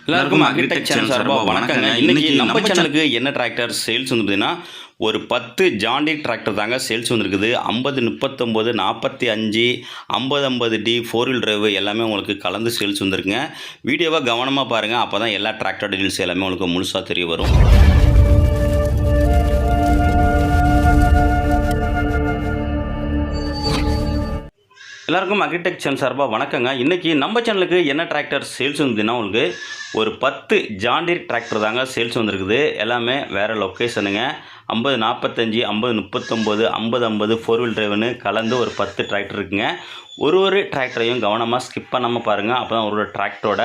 எல்லாருக்கும் agritech channel சார்பாக வணக்கங்க. இன்றைக்கி நம்ம சேனலுக்கு என்ன டிராக்டர் சேல்ஸ் வந்து பார்த்தீங்கன்னா ஒரு 10 ஜாண்டியர் டிராக்டர் தாங்க சேல்ஸ் வந்துருக்குது. 50 39 45 50 50D 4 வீல் டிரைவ் எல்லாமே உங்களுக்கு கலந்து சேல்ஸ் வந்துருக்குங்க. வீடியோவை கவனமாக பாருங்கள், அப்போ தான் எல்லா டிராக்டர் டீட்டெயில்ஸ் எல்லாமே உங்களுக்கு முழுசாக தெரிய வரும். எல்லாருக்கும் அக்ரிடெக் சேனல் சார்பாக வணக்கங்க. இன்றைக்கி நம்ம சேனலுக்கு என்ன டிராக்டர் சேல்ஸ் வந்துன்னா உங்களுக்கு ஒரு 10 ஜாண்டியர் டிராக்டர் தாங்க சேல்ஸ் வந்துருக்குது. எல்லாமே வேறு லொக்கேஷனுங்க. 50 45 50 39 50 50 4 வீல் டிரைவ்னு கலந்து ஒரு 10 டிராக்டர் இருக்குங்க. ஒரு டிராக்டரையும் கவனமாக ஸ்கிப் பண்ணாமல் பாருங்கள், அப்போ தான் ஒரு டிராக்டரோட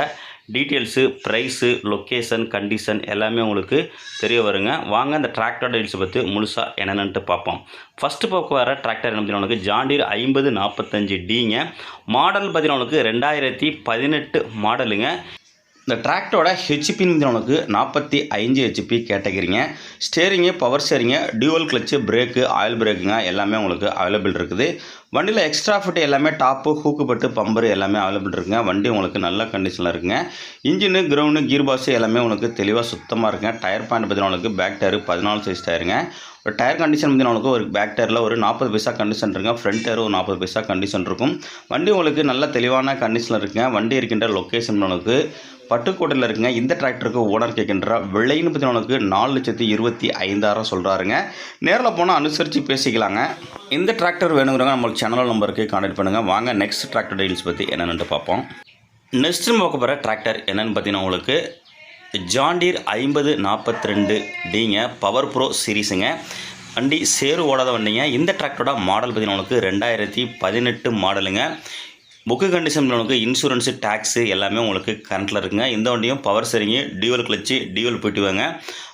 டீட்டெயில்ஸு, ப்ரைஸு, லொக்கேஷன், கண்டிஷன் எல்லாமே உங்களுக்கு தெரிய வருங்க. வாங்க அந்த டிராக்டர் டீட்டெயில்ஸை பற்றி முழுசாக என்னென்னு பார்ப்போம். ஃபஸ்ட்டு பார்க்க வர டிராக்டர் என்ன பார்த்தீங்கன்னா உங்களுக்கு ஜாண்டியர் 50 45Dங்க. மாடல் பார்த்தீங்கன்னா உங்களுக்கு 2018 மாடலுங்க. இந்த டிராக்டரோட ஹெச்பின்னு உங்களுக்கு 45 ஹெச்பி கேட்டகிரிங்க. Steering, power steering, dual clutch, brake, oil பிரேக்குங்க எல்லாமே உங்களுக்கு அவைலபிள் இருக்குது. வண்டியில் எக்ஸ்ட்ரா ஃபிட் எல்லாமே டாப்பு, ஹூக்கு பட்டு, பம்பரு எல்லாமே அவைலபிள் இருக்குங்க. வண்டி உங்களுக்கு நல்ல கண்டிஷனில் இருக்குங்க. இன்ஜினு, கிரவுண்டு, கீர் பாக்ஸு எல்லாமே உங்களுக்கு தெளிவாக சுத்தமாக இருக்குங்க. டயர் பாயிண்ட் பார்த்தீங்கன்னா உங்களுக்கு பேக் டயரு 14 சைஸ் டயருங்க. ஒரு டயர் கண்டிஷன் பார்த்தீங்கன்னா உங்களுக்கு ஒரு பேக் டயரில் ஒரு 40 பைசா கண்டிஷன் இருக்குங்க. ஃப்ரண்ட் டயர் ஒரு 40 பைசா கண்டிஷன் இருக்கும். வண்டி உங்களுக்கு நல்ல தெளிவான கண்டிஷனில் இருக்குங்க. வண்டி இருக்கின்ற லொக்கேஷன் உங்களுக்கு பட்டுக்கோட்டையில் இருக்குங்க. இந்த டிராக்டருக்கு ஓனர் கேட்கின்ற விலைன்னு பார்த்தீங்கன்னா உங்களுக்கு 4,25,000 சொல்கிறாருங்க. நேரில் போனால் அனுசரித்து பேசிக்கலாங்க. இந்த டிராக்டர் வேணுங்கிறவங்க நம்மளுக்கு சேனல் நம்பருக்கு கான்டாக்ட் பண்ணுங்கள். வாங்க நெக்ஸ்ட் டிராக்டர் டீட்டெயில்ஸ் பற்றி என்னென்னு பார்ப்போம். நெக்ஸ்ட்டு பார்க்க போகிற டிராக்டர் என்னென்னு பார்த்தீங்கன்னா உங்களுக்கு ஜாண்டியர் 50 42Dங்க. பவர் ப்ரோ சீரீஸுங்க. வண்டி சேரு ஓடாத வண்டிங்க. இந்த டிராக்டரோட மாடல் பார்த்தீங்கன்னா உங்களுக்கு 2018 மாடலுங்க. புக்கு கண்டிஷன் உங்களுக்கு இன்சூரன்ஸு, டேக்ஸு எல்லாமே உங்களுக்கு கரண்ட்டில் இருக்குங்க. இந்த வண்டியும் power steering, dual clutch, dual போய்ட்டுவாங்க.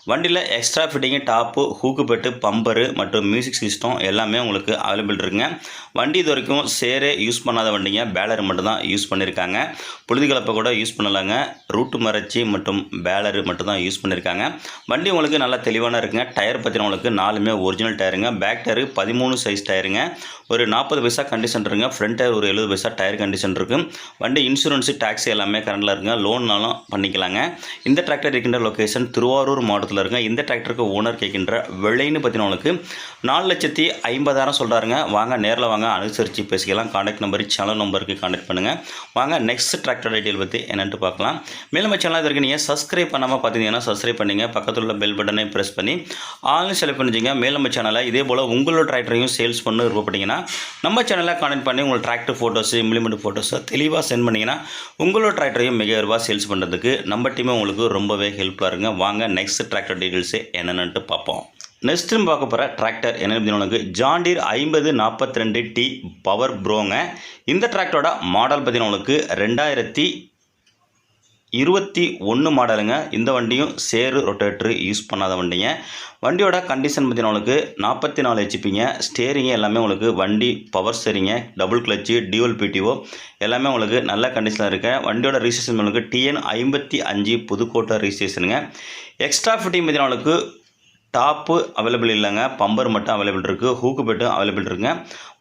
வண்டியில் extra fitting, top, hook bed, bumper மற்றும் மியூசிக் சிஸ்டம் எல்லாமே உங்களுக்கு அவைலபிள் இருக்குங்க. வண்டி இது வரைக்கும் சேரே யூஸ் பண்ணாத வண்டிங்க. பேலர் மட்டும்தான் யூஸ் பண்ணியிருக்காங்க. புழுதி கலப்பை கூட யூஸ் பண்ணலாங்க. ரூட்டு மறைச்சி மற்றும் பேலரு மட்டும்தான் யூஸ் பண்ணியிருக்காங்க. வண்டி உங்களுக்கு நல்லா தெளிவான இருக்குங்க. டயர் பார்த்தீங்கன்னா உங்களுக்கு 4மே ஒரிஜினல் டயருங்க. பேக் டயரு 13 சைஸ் டயருங்க. ஒரு 40 பைசா கண்டிஷன் இருக்குங்க. ஃப்ரண்ட் டயர் ஒரு 70 பைசா டயர் கண்டிஷன் இருக்குது. வண்டி இன்சூரன்ஸு, டேக்ஸி எல்லாமே கரண்டில் இருக்குங்க. லோன்னாலும் பண்ணிக்கலாங்க. இந்த டிராக்டர் இருக்கின்ற லொக்கேஷன் திருவாரூர் மாவட்டத்தில் இருக்குங்க. இந்த டிராக்டருக்கு ஓனர் கேட்கின்ற விலைன்னு பார்த்தீங்கன்னா உங்களுக்கு 4,50,000 சொல்கிறாருங்க. வாங்க நேரில் வாங்க அனுசரித்து பேசிக்கலாம். கான்டாக்ட் நம்பர் சேனல் நம்பருக்கு கான்டாக்ட் பண்ணுங்கள். வாங்க நெக்ஸ்ட் டிராக்டர் டீட்டெயில் பற்றி என்னென்னு பார்க்கலாம். மேலும் சேனல் இதற்கு நீங்கள் சப்ஸ்கிரைப் பண்ணாமல் பார்த்தீங்கன்னா சப்ஸ்கிரைப் பண்ணிங்க. பக்கத்தில் உள்ள பெல் பட்டனை ப்ரெஸ் பண்ணி ஆல்னு செலக்ட் பண்ணிச்சிங்க. மேலும் நம்ம சேனலை இதே போல் உங்களோட டிராக்டரையும் சேல்ஸ் பண்ண விருப்பப்பட்டீங்கன்னா நம்ம சேனலில் கான்டாக்ட் பண்ணி உங்கள் டிராக்டர் ஃபோட்டோஸு, இம்ப்ளிமெண்ட் ஃபோட்டோஸை தெளிவாக சென்ட் பண்ணிங்கன்னா உங்களோட டிராக்டரையும் மிக விரைவாக சேல்ஸ் பண்ணுறதுக்கு நம்ம டீமே உங்களுக்கு ரொம்பவே ஹெல்ப்ஃபுல்லாக இருங்க. வாங்க நெக்ஸ்ட் டிராக்டர் டீட்டெயில்ஸு என்னென்னு பார்ப்போம். நெக்ஸ்ட்டு பார்க்க போகிற டிராக்டர் என்னென்னு ஜாண்டியர் 50 42D பவர் ப்ரோங்க. இந்த டிராக்டரோட மாடல் பார்த்தீங்கன்னா உங்களுக்கு 2021 மாடலுங்க. இந்த வண்டியும் சேரு ரொட்டேட்டரு யூஸ் பண்ணாத வண்டிங்க. வண்டியோட கண்டிஷன் பார்த்தீங்கன்னா உங்களுக்கு 44 ஹெச்பிங்க. ஸ்டேரிங்கு எல்லாமே உங்களுக்கு வண்டி power steering, double clutch, dual PTO எல்லாமே உங்களுக்கு நல்ல கண்டிஷனில் இருக்கு. வண்டியோட ரிஜிஸ்ட்ரேஷன் உங்களுக்கு TN 55 புதுக்கோட்டை ரிஜிஸ்ட்ரேஷனுங்க. எக்ஸ்ட்ரா ஃபிட்டிங் பார்த்தீங்கன்னா உங்களுக்கு டாப்பு அவைலபிள் இல்லைங்க. பம்பர் மட்டும் அவைலபிள் இருக்குது. ஹூக்கு பெட்டும் அவைலபிள் இருக்குங்க.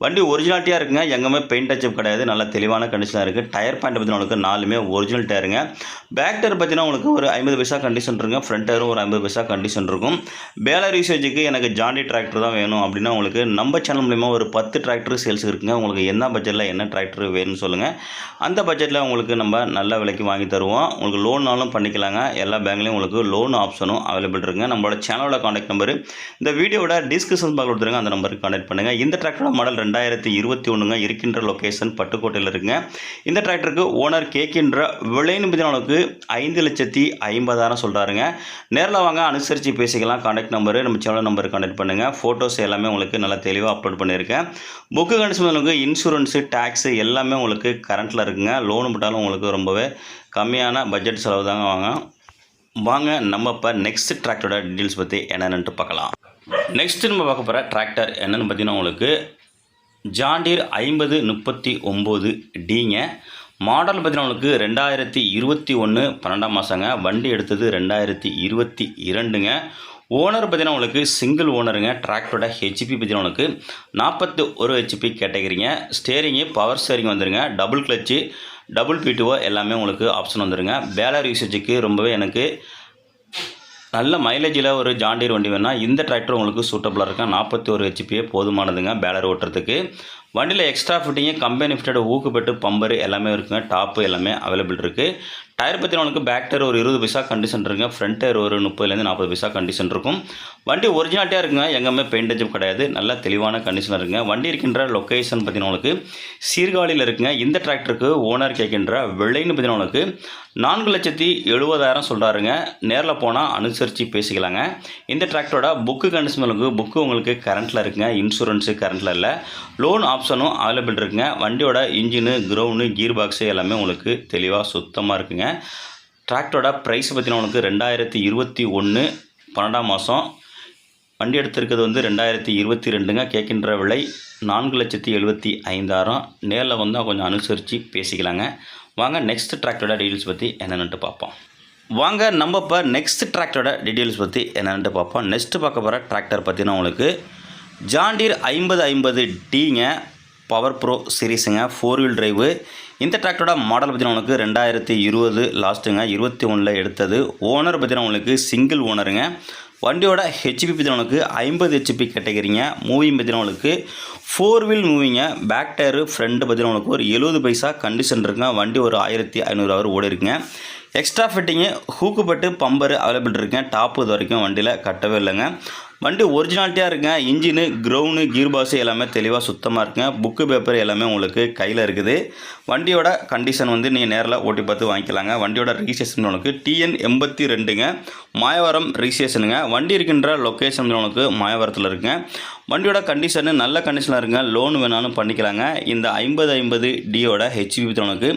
வண்டி ஒரிஜினாலிட்டியாக இருக்குங்க. எங்கேயுமே பெயிண்ட் டச்சப் கிடையாது. நல்ல தெளிவான கண்டிஷனாக இருக்குது. டயர் பாயிண்ட் பார்த்தீங்கன்னா உங்களுக்கு 4மே ஒரிஜினல் டயருங்க. பேக் டயர் பார்த்தீங்கன்னா உங்களுக்கு ஒரு 50 பைசா கண்டிஷன் இருக்குங்க. ஃப்ரண்ட் டயரும் ஒரு 50 பைசா கண்டிஷன் இருக்கும். பேலர் யூசேஜுக்கு எனக்கு ஜாண்டியர் டிராக்டர் தான் வேணும் அப்படின்னா உங்களுக்கு நம்ம சேனல் மூலிமா ஒரு 10 டிராக்டர் சேல்ஸ் இருக்குங்க. உங்களுக்கு என்ன பட்ஜெட்டில் என்ன டிராக்டர் வேணும்னு சொல்லுங்கள். அந்த பட்ஜெட்டில் உங்களுக்கு நம்ம நல்ல விலைக்கு வாங்கி தருவோம். உங்களுக்கு லோன்னாலும் பண்ணிக்கலாங்க. எல்லா பேங்க்லேயும் உங்களுக்கு லோன் ஆப்ஷனும் அவைலபிள் இருக்குங்க. நம்மளோட சேனலோட கான்டாக்ட் நம்பரு இந்த வீடியோட டிஸ்கிரிப்ஷன் பாக்ஸ் கொடுத்துருங்க. அந்த நம்பருக்கு கான்டாக்ட் பண்ணுங்கள். இந்த டிராக்டரோட மாடல் 2021ங்க. இருக்கின்ற லொக்கேஷன் பட்டுக்கோட்டையில் இருக்குங்க. இந்த டிராக்டருக்கு ஓனர் கேட்கின்ற விலைன்னு பார்த்தீங்கன்னா 5,50,000 சொல்கிறாருங்க. நேரில் வாங்க அனுசரித்து பேசிக்கலாம். கான்டாக்ட் நம்பரு நம்ம சேனல் நம்பருக்கு கான்டாக்ட் பண்ணுங்கள். ஃபோட்டோஸ் எல்லாமே உங்களுக்கு நல்லா தெளிவாக அப்லோட் பண்ணியிருக்கேன். புக்கு கண்டிஷன் உங்களுக்கு இன்சூரன்ஸு, டேக்ஸு எல்லாமே உங்களுக்கு கரண்ட்டில் இருக்குங்க. லோனு போட்டாலும் உங்களுக்கு ரொம்பவே கம்மியான பட்ஜெட் செலவு தாங்க. வாங்க நம்ம இப்போ நெக்ஸ்ட் டிராக்டரோட டீட்டெயில்ஸ் பற்றி என்னென்னு பார்க்கலாம். நெக்ஸ்ட்டு நம்ம பார்க்க போகிற டிராக்டர் என்னென்னு பார்த்தீங்கன்னா உங்களுக்கு ஜாண்டியர் 50 39Dங்க. மாடல் பார்த்தீங்கன்னா உங்களுக்கு 2021 12ஆம் மாதங்க. வண்டி எடுத்தது 2022ங்க. ஓனர் பார்த்தீங்கன்னா உங்களுக்கு சிங்கிள் ஓனருங்க. டிராக்டரோட ஹெச்பி பார்த்தீங்கன்னா உங்களுக்கு 41 ஹெச்பி கேட்டகிரிங்க. ஸ்டேரிங்கு பவர் ஸ்டேரிங் வந்துருங்க. டபுள் கிளச்சு, டபுள் P2O எல்லாமே உங்களுக்கு ஆப்ஷன் வந்துருங்க. பேலர் யூசேஜுக்கு ரொம்பவே எனக்கு நல்ல மைலேஜில் ஒரு ஜாண்டியர் வண்டி வேணால் இந்த டிராக்டர் உங்களுக்கு சூட்டபுளாக இருக்கும். 41 HP போதுமானதுங்க பேலர் ஓட்டுறதுக்கு. வண்டியில் எக்ஸ்ட்ரா ஃபிட்டிங்கு கம்பெனி ஃபிட்டட் ஊக்குப்பட்டு பம்பர் எல்லாமே இருக்குங்க. டாப்பு எல்லாமே அவைலபிள் இருக்குது. டயர் பற்றி உங்களுக்கு பேக் டயர் ஒரு 20 பைசா கண்டிஷன் இருக்குங்க. ஃப்ரண்ட் டயர் ஒரு 30லேருந்து 40 பைசா கண்டிஷன் இருக்கும். வண்டி ஒரிஜினாலிட்டியாக இருக்குங்க. எங்கேயுமே பெயிண்டேஜும் கிடையாது. நல்ல தெளிவான கண்டிஷனில் இருக்குங்க. வண்டி இருக்கின்ற லொக்கேஷன் பார்த்தீங்கன்னா உங்களுக்கு சீர்காழியில் இருக்குங்க. இந்த டிராக்டருக்கு ஓனர் கேட்கின்ற விலைன்னு பார்த்தீங்கன்னா உங்களுக்கு 4,70,70,000 சொல்கிறாருங்க. நேரில் போனால் அனுசரித்து பேசிக்கலாங்க. இந்த டிராக்டரோட புக்கு கண்டிஷன் புக்கு உங்களுக்கு கரண்ட்டில் இருக்குங்க. இன்சூரன்ஸு கரண்ட்டில் இல்லை. லோன் ஆப்ஷனும் அவைலபிள் இருக்குங்க. வண்டியோட இன்ஜினு கிரவுண்டு கீர் பாக்ஸு எல்லாமே உங்களுக்கு தெளிவாக சுத்தமாக இருக்குங்க. டிராக்டரோட ப்ரைஸ் பார்த்தீங்கன்னா உங்களுக்கு 2021 12ஆம் மாதம் வண்டி எடுத்திருக்கிறது 2022ங்க. கேட்கின்ற விலை 4,75,000. நேரில் வந்தால் கொஞ்சம் அனுசரித்து பேசிக்கலாங்க. வாங்க நெக்ஸ்ட் டிராக்டரோட டீட்டெயில்ஸ் பற்றி என்னென்னு பார்ப்போம். வாங்க நம்ம இப்போ நெக்ஸ்ட் டிராக்டரோட டீட்டெயில்ஸ் பற்றி என்னென்னு பார்ப்போம். நெக்ஸ்ட்டு பார்க்க போகிற டிராக்டர் பார்த்தீங்கன்னா உங்களுக்கு ஜாண்டியர் 5050Dங்க. பவர் ப்ரோ சீரீஸுங்க. 4 வீல் டிரைவு. இந்த டிராக்டரோட மாடல் பார்த்தீங்கன்னா உங்களுக்கு 2020 லாஸ்ட்டுங்க. 21 எடுத்தது. ஓனர் பார்த்தீங்கன்னா உங்களுக்கு சிங்கிள் ஓனருங்க. வண்டியோட ஹெச்பி பார்த்தீங்கன்னா உங்களுக்கு 50 HP கேட்டகரிங்க. மூவிங் பார்த்தீங்கன்னா உங்களுக்கு 4 வீல் மூவிங்க. பேக் டயரு ஃப்ரண்ட் பார்த்தீங்கன்னா உங்களுக்கு ஒரு 70 பைசா கண்டிஷன் இருக்குங்க. வண்டி ஒரு 1500 ஹவர் ஓடி இருக்குங்க. எக்ஸ்ட்ரா ஃபிட்டிங்கு ஹூக்குப்பட்டு பம்பர் அவைலபிள் இருக்குங்க. டாப்பு இது வரைக்கும் வண்டியில் கட்டவே இல்லைங்க. வண்டி ஒரிஜினாலிட்டியாக இருக்குங்க. இன்ஜினு கிரவுண்டு கீர் பாக்ஸு எல்லாமே தெளிவாக சுத்தமாக இருக்குங்க. புக்கு பேப்பர் எல்லாமே உங்களுக்கு கையில் இருக்குது. வண்டியோட கண்டிஷன் நீங்கள் நேரில் ஓட்டி பார்த்து வாங்கிக்கலாங்க. வண்டியோட ரிஜிஸ்ட்ரேஷன் உங்களுக்கு TN 82ங்க. மாயவரம் ரிஜிஸ்ட்ரேஷனுங்க. வண்டி இருக்கின்ற லொக்கேஷன் உங்களுக்கு மாயவரத்தில் இருக்குங்க. வண்டியோட கண்டிஷனு நல்ல கண்டிஷனில் இருக்குங்க. லோன் வேணாலும் பண்ணிக்கலாங்க. இந்த 5050Dயோட ஹெச்பி உங்களுக்கு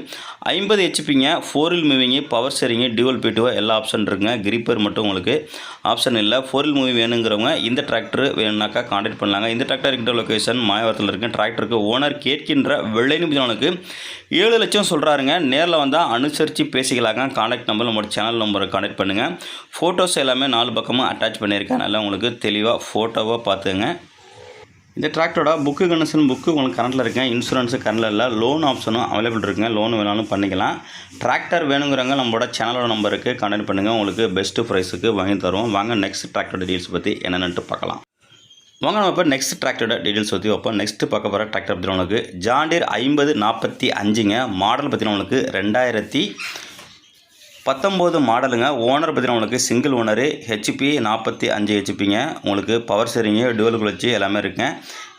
50 HPங்க. 4 wheel moving power steering dual P2O எல்லா ஆப்ஷன் இருக்குங்க. கிரிப்பர் மட்டும் உங்களுக்கு ஆப்ஷன் இல்லை. 4 வீல் மூவி வேணுங்கிறவங்க இந்த டிராக்டர் வேணும்னாக்கா கான்டாக்ட் பண்ணலாங்க. இந்த டிராக்டர் இருக்கின்ற லொக்கேஷன் மாயவரத்தில் இருக்குது. டிராக்டருக்கு ஓனர் கேட்கின்ற விலைன்னு உங்களுக்கு 7 லட்சம் சொல்கிறாருங்க. நேரில் வந்தால் அனுசரித்து பேசிக்கலாங்க. கான்டாக்ட் நம்பர் நம்மளோட சேனல் நம்பரை கான்டாக்ட் பண்ணுங்கள். ஃபோட்டோஸ் எல்லாமே 4 பக்கமும் அட்டாச் பண்ணியிருக்கேன். நல்லா உங்களுக்கு தெளிவாக ஃபோட்டோவாக பார்த்துங்க. இந்த டிராக்டரோட புக்கு கண்டிஷன் புக்கு உங்களுக்கு கரண்ட்டில் இருக்குங்க. இன்சூரன்ஸு கரண்ட்டில் இல்லை. லோன் ஆப்ஷனும் அவைலபிள் இருக்குங்க. லோன் வேணாலும் பண்ணிக்கலாம். டிராக்டர் வேணுங்கிறவங்க நம்மளோட சேனலோட நம்பருக்கு கான்டாக்ட் பண்ணுங்கள். உங்களுக்கு பெஸ்ட்டு ப்ரைஸுக்கு வாங்கி தருவோம். வாங்க நெக்ஸ்ட் டிராக்டர் டீட்டெயில்ஸ் பற்றி என்னென்னு பார்க்கலாம். வாங்க நம்ம இப்போ நெக்ஸ்ட் டிராக்டரோட டீட்டெயில்ஸ் பற்றி வைப்போம். நெக்ஸ்ட்டு பார்க்க போகிற டிராக்டர் பற்றி உங்களுக்கு ஜாண்டியர் 5045ங்க. மாடல் பார்த்தீங்கன்னா உங்களுக்கு 2019 மாடலுங்க. ஓனர் பார்த்தீங்கன்னா உங்களுக்கு சிங்கிள் ஓனரு. ஹெச்பி 45 HPங்க. உங்களுக்கு பவர் ஸ்டீரிங்கு டியூவல் கிளட்ச் எல்லாமே இருக்குங்க.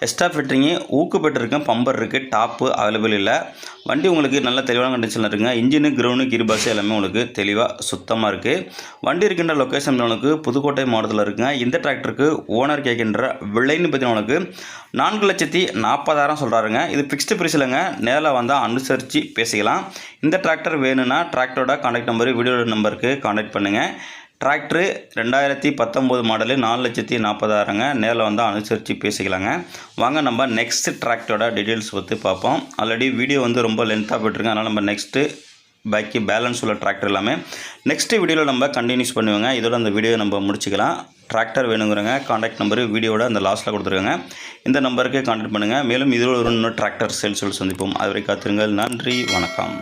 எக்ஸ்ட்ரா ஃபிட்டிங்கு ஊக்குப்பட்டுருக்கேன். பம்பர் இருக்குது. டாப்பு அவைலபிள் இல்லை. வண்டி உங்களுக்கு நல்ல தெளிவான கண்டிஷனில் இருக்குங்க. இன்ஜினு கிரவுண்டு கீர் பாக்ஸ் எல்லாமே உங்களுக்கு தெளிவாக சுத்தமாக இருக்குது. வண்டி இருக்கின்ற லொக்கேஷன் உங்களுக்கு புதுக்கோட்டை மாவட்டத்தில் இருக்குங்க. இந்த டிராக்டருக்கு ஓனர் கேட்கின்ற விலைன்னு பார்த்தீங்கன்னா உங்களுக்கு 4,40,000 சொல்கிறாருங்க. இது ஃபிக்ஸ்டு ப்ரைஸ் இல்லைங்க. நேரில் வந்தால் அனுசரித்து பேசிக்கலாம். இந்த டிராக்டர் வேணும்னா டிராக்டரோட கான்டாக்ட் நம்பர் வீடியோட நம்பருக்கு கான்டாக்ட் பண்ணுங்கள். டிராக்டரு 2019 மாடலு 4,40,000ங்க. நேரில் வந்தால் அனுசரித்து பேசிக்கலாங்க. வாங்க நம்ம நெக்ஸ்ட் டிராக்டரோட டீட்டெயில்ஸ் பற்றி பார்ப்போம். ஆல்ரெடி வீடியோ ரொம்ப லென்த்தாக போய்ட்டுருங்க. அதனால் நம்ம நெக்ஸ்ட்டு பாக்கி பேலன்ஸ் உள்ள டிராக்டர் எல்லாமே நெக்ஸ்ட் வீடியோவில் நம்ம கண்டினியூஸ் பண்ணுவோங்க. இதோட அந்த வீடியோ நம்ம முடிச்சுக்கலாம். டிராக்டர் வேணுங்கிறங்க கான்டாக்ட் நம்பரு வீடியோட அந்த லாஸ்ட்டில் கொடுத்துருக்காங்க. இந்த நம்பருக்கு கான்டாக்ட் பண்ணுங்கள். மேலும் இதோட ஒரு இன்னொரு டிராக்டர் சேல்ஸ் சந்திப்போம். அதுவரை காத்திருங்கள். நன்றி, வணக்கம்.